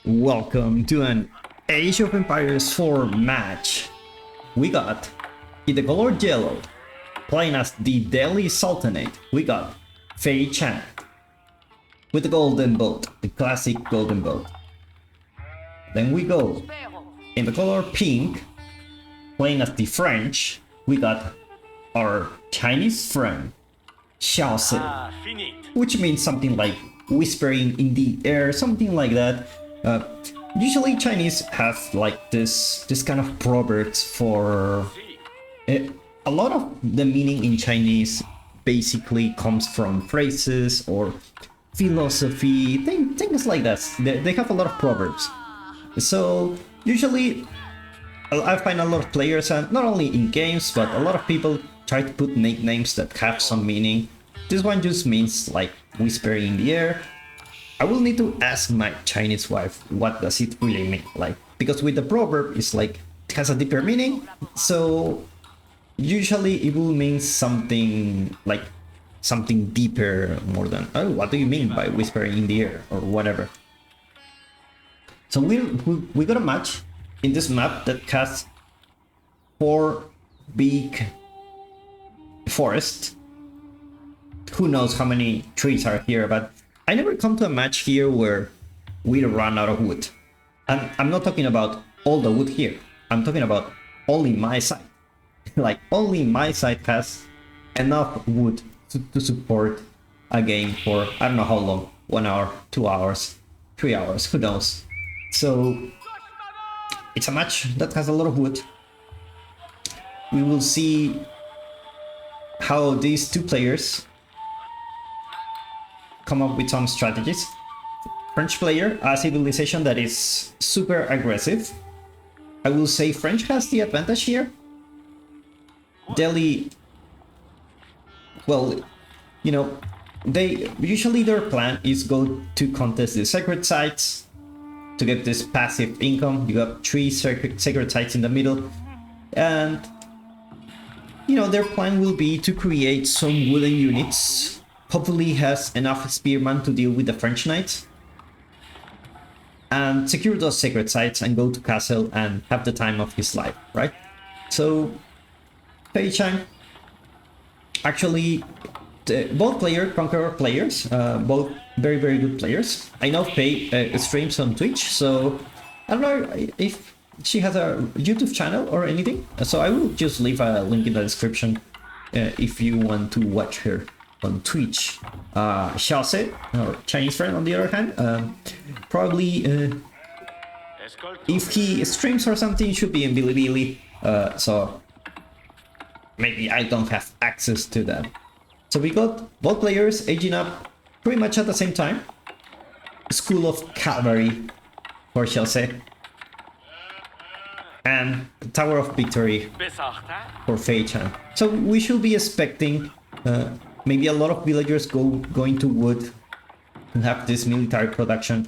Welcome to an Age of Empires 4 match. We got, in the color yellow, playing as the Delhi Sultanate, we got Faye-chan with the golden boat, the classic golden boat. Then we go, in the color pink, playing as the French, we got our Chinese friend, xiaose, which means something like whispering in the air, something like that. Usually Chinese have like this kind of proverbs for a lot of the meaning in Chinese basically comes from phrases or philosophy, things like that. They have a lot of proverbs. So usually I find a lot of players, and not only in games, but a lot of people try to put nicknames that have some meaning. This one just means like whispering in the air. I will need to ask my Chinese wife what does it really mean, like, because with the proverb it's like it has a deeper meaning, so usually it will mean something like something deeper, more than, oh, what do you mean by whispering in the air or whatever. So we got a match in this map that has 4 big forests. Who knows how many trees are here, but I never come to a match here where we run out of wood. And I'm not talking about all the wood here. I'm talking about only my side. Like, only my side has enough wood to support a game for I don't know how long. 1 hour, 2 hours, 3 hours, who knows. So it's a match that has a lot of wood. We will see how these two players come up with some strategies. French player, a civilization that is super aggressive. I will say French has the advantage here. Delhi, well, you know, they usually their plan is go to contest the sacred sites to get this passive income. You got 3 sacred sites in the middle, and you know their plan will be to create some wooden units. Hopefully has enough spearmen to deal with the French knights and secure those sacred sites and go to castle and have the time of his life, right? So Faye-chan, actually both conqueror players, both very good players. I know Faye streams on Twitch, so I don't know if she has a YouTube channel or anything, so I will just leave a link in the description if you want to watch her on Twitch. xiaose, our Chinese friend, on the other hand, probably if he streams or something, should be in Bilibili, so maybe I don't have access to that. So we got both players aging up pretty much at the same time. School of Cavalry for xiaose, and the Tower of Victory for Faye-chan. So we should be expecting maybe a lot of villagers going to wood and have this military production.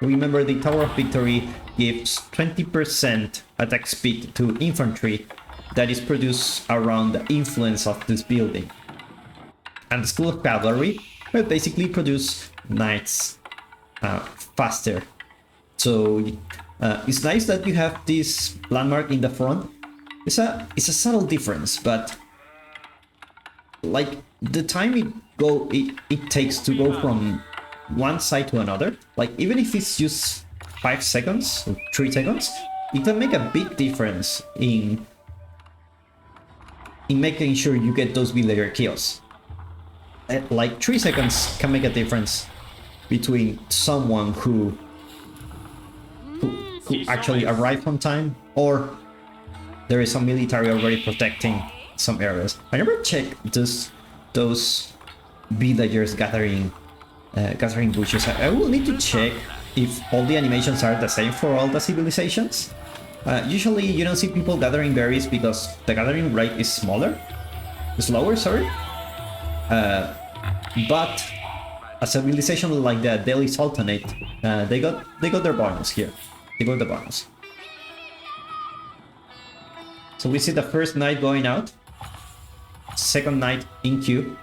Remember, the Tower of Victory gives 20% attack speed to infantry that is produced around the influence of this building. And the School of Cavalry will basically produce knights faster. So it's nice that you have this landmark in the front. It's a subtle difference, but like the time it takes to go from one side to another, like even if it's just 5 seconds or 3 seconds, it can make a big difference in making sure you get those villager kills. Like 3 seconds can make a difference between someone who actually arrived on time, or there is some military already protecting some areas. I never checked those villagers gathering bushes. I will need to check if all the animations are the same for all the civilizations. Usually you don't see people gathering berries because the gathering rate is slower, sorry. But a civilization like the Delhi Sultanate, they got their bonus here. They got the bonus. So we see the first knight going out, second knight in queue.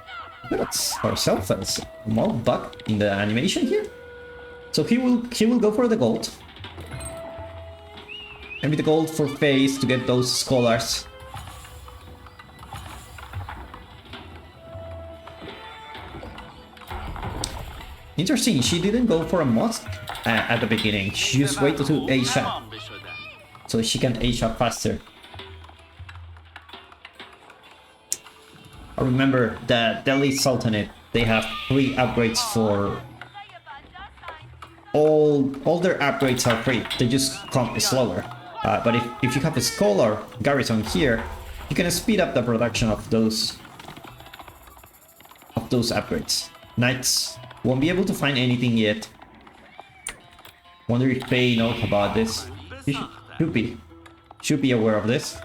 That's ourselves as a small bug in the animation here. So he will go for the gold. And with the gold for Faye to get those scholars. Interesting, she didn't go for a mosque at the beginning. She just waited to Asia, so she can Asia faster. I remember the Delhi Sultanate, they have 3 upgrades for... All their upgrades are free, they just come slower. But if you have a scholar garrison here, you can speed up the production of those upgrades. Knights won't be able to find anything yet. Wonder if Faye knows about this. He should be aware of this.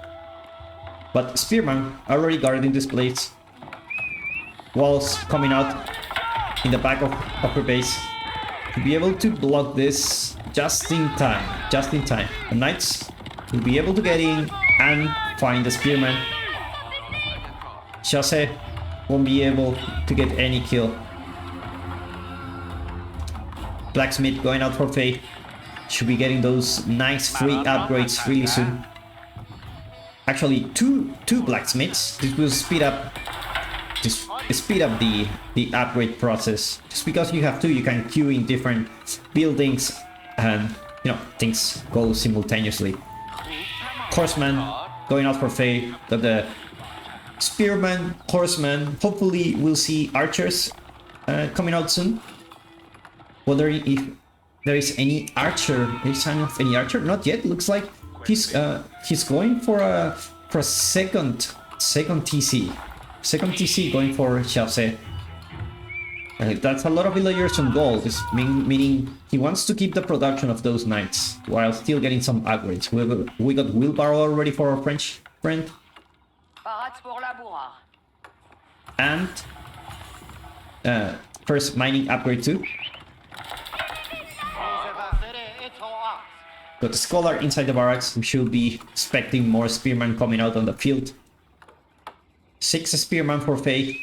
But Spearman already guarding this place. Walls coming out in the back of her base to be able to block this just in time. The Knights will be able to get in and find the Spearman. Chase won't be able to get any kill. Blacksmith going out for Faye. Should be getting those nice free upgrades really soon. Actually, two blacksmiths. This will speed up the upgrade process. Just because you have 2, you can queue in different buildings, and you know things go simultaneously. Horseman going out for Faye. Got the Spearman, Horseman. Hopefully, we'll see archers coming out soon. Wondering if there is any archer, any sign of any archer. Not yet. Looks like he's going for a second TC. Second TC going for Chase. That's a lot of villagers on gold. Meaning he wants to keep the production of those knights while still getting some upgrades. We got wheelbarrow already for our French friend. And first mining upgrade too. Got the scholar inside the barracks. We should be expecting more spearmen coming out on the field. 6 spearmen for Faye.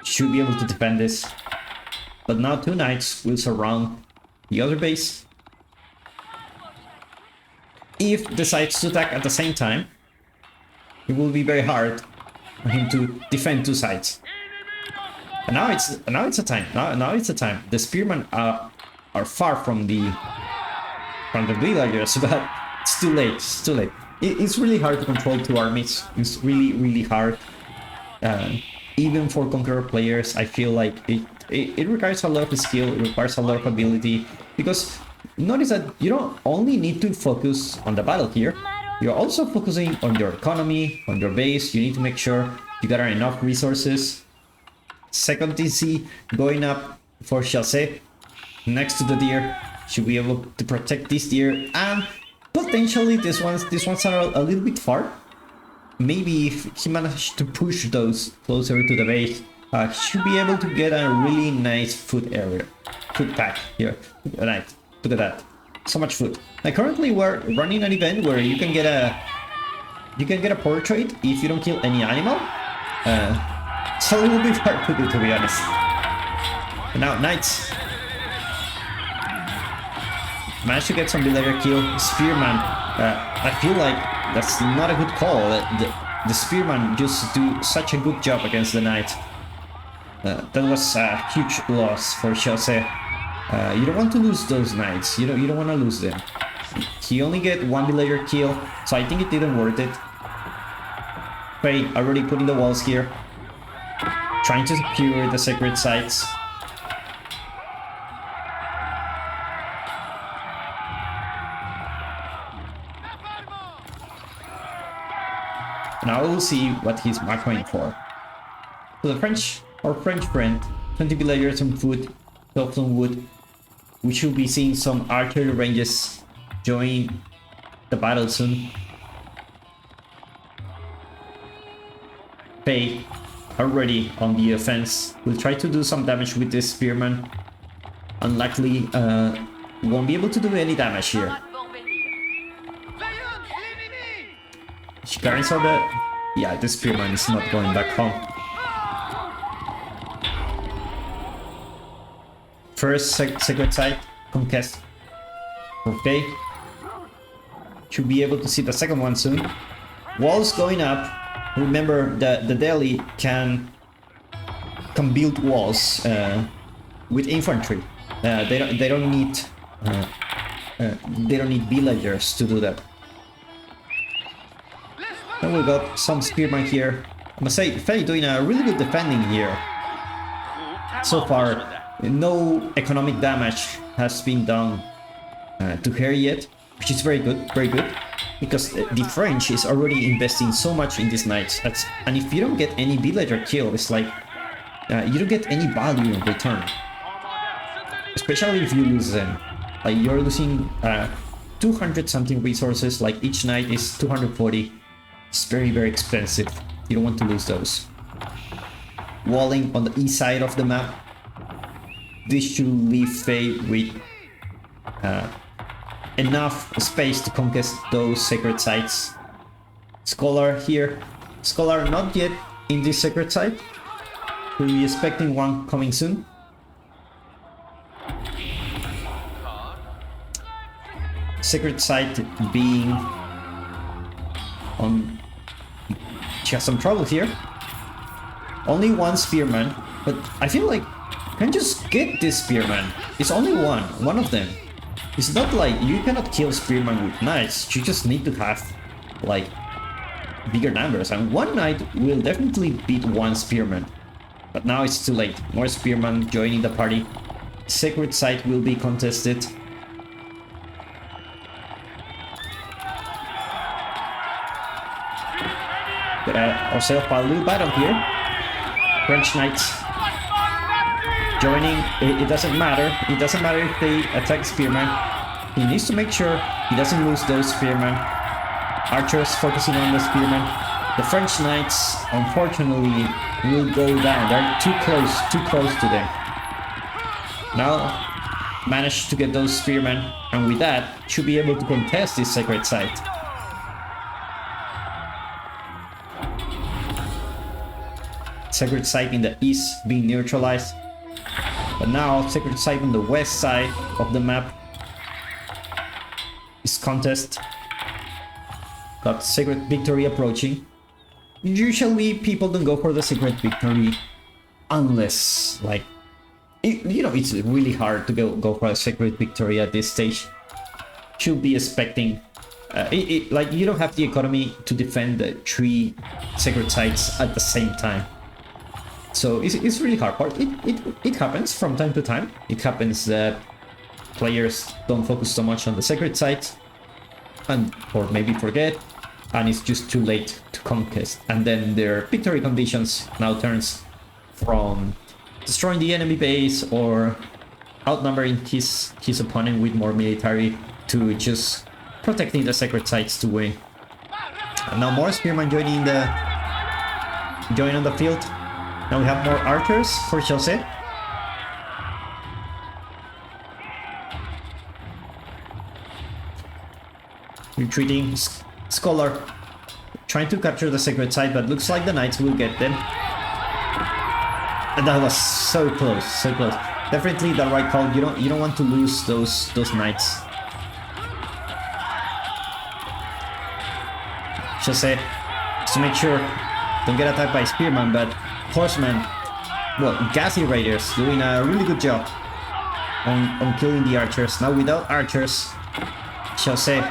Should be able to defend this. But now 2 knights will surround the other base. If decides to attack at the same time, it will be very hard for him to defend 2 sides. And now it's a time. Now it's a time. The spearmen are far from the villagers, but it's too late. It's too late. It's really hard to control 2 armies. It's really hard. Even for Conqueror players, I feel like it requires a lot of skill, it requires a lot of ability, because notice that you don't only need to focus on the battle here, you're also focusing on your economy, on your base. You need to make sure you got enough resources. Second TC going up for Chase next to the deer, should be able to protect this deer, and potentially these ones are a little bit far. Maybe if he managed to push those closer to the base, he should be able to get a really nice food pack here. Right, look at that, so much food. Now currently we're running an event where you can get a portrait if you don't kill any animal. It's a little bit hard to do, to be honest. And now knights managed to get some villager kill. Spearman, I feel like that's not a good call. The Spearman just do such a good job against the Knight. That was a huge loss for Chase. You don't want to lose those Knights. You don't want to lose them. He only get 1 villager kill, so I think it didn't worth it. Faye already putting the walls here, trying to secure the sacred sites. Now we'll see what he's macroing for. So our French friend, 20 villagers and food, 12 on wood. We should be seeing some archery ranges join the battle soon. Faye already on the offense. We'll try to do some damage with this spearman. Unlikely, won't be able to do any damage here. Shikari saw that. Yeah, this spearman is not going back home. first secret site conquest for Faye. Should be able to see the second one soon. Walls going up. Remember that the Delhi can build walls with infantry. They don't need villagers to do that. Then we got some spearmen here. I must say, Faye doing a really good defending here. So far, no economic damage has been done to her yet, which is very good, because the French is already investing so much in these knights. And if you don't get any villager kill, it's like you don't get any value in return. Especially if you lose them. Like you're losing 200 something resources, like each knight is 240. It's very, very expensive. You don't want to lose those. Walling on the east side of the map. This should leave Faye with enough space to conquest those sacred sites. Scholar here. Scholar not yet in this sacred site. We'll be expecting one coming soon. Sacred site being on... She has some trouble here. Only one spearman, but I feel like you can just get this spearman. It's only one of them. It's not like you cannot kill spearmen with knights. You just need to have like bigger numbers, and one knight will definitely beat one spearman. But now it's too late. More spearmen joining the party. Sacred site will be contested. Got ourselves a little battle here. French knights joining. It doesn't matter. It doesn't matter if they attack spearmen. He needs to make sure he doesn't lose those spearmen. Archers focusing on the spearmen. The French knights, unfortunately, will go down. They're too close to them. Now, managed to get those spearmen, and with that, should be able to contest this sacred site. Sacred site in the east being neutralized, but now sacred site on the west side of the map is contest. Got sacred victory approaching. Usually people don't go for the sacred victory unless, like, you know, it's really hard to go for a sacred victory at this stage. Should be expecting like, you don't have the economy to defend the 3 sacred sites at the same time. So it's really hard. It happens from time to time. It happens that players don't focus so much on the sacred sites, or maybe forget, and it's just too late to conquest. And then their victory conditions now turns from destroying the enemy base or outnumbering his opponent with more military to just protecting the sacred sites to win. And now more spearmen joining on the field. Now we have more archers for Chelsea. Retreating Scholar, trying to capture the sacred site, but looks like the knights will get them. And that was so close, so close. Definitely the right call. You don't want to lose those knights. Chelsea, to make sure don't get attacked by spearmen, but horsemen, well, gassy raiders doing a really good job on killing the archers. Now without archers, Chelsea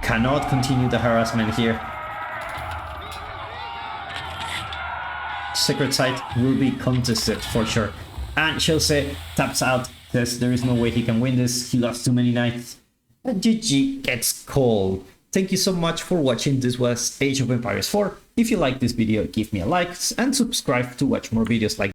cannot continue the harassment here. Sacred site will be contested for sure. And Chelsea taps out, says there is no way he can win this. He lost too many knights. And GG gets called. Thank you so much for watching. This was Age of Empires 4. If you like this video, give me a like and subscribe to watch more videos like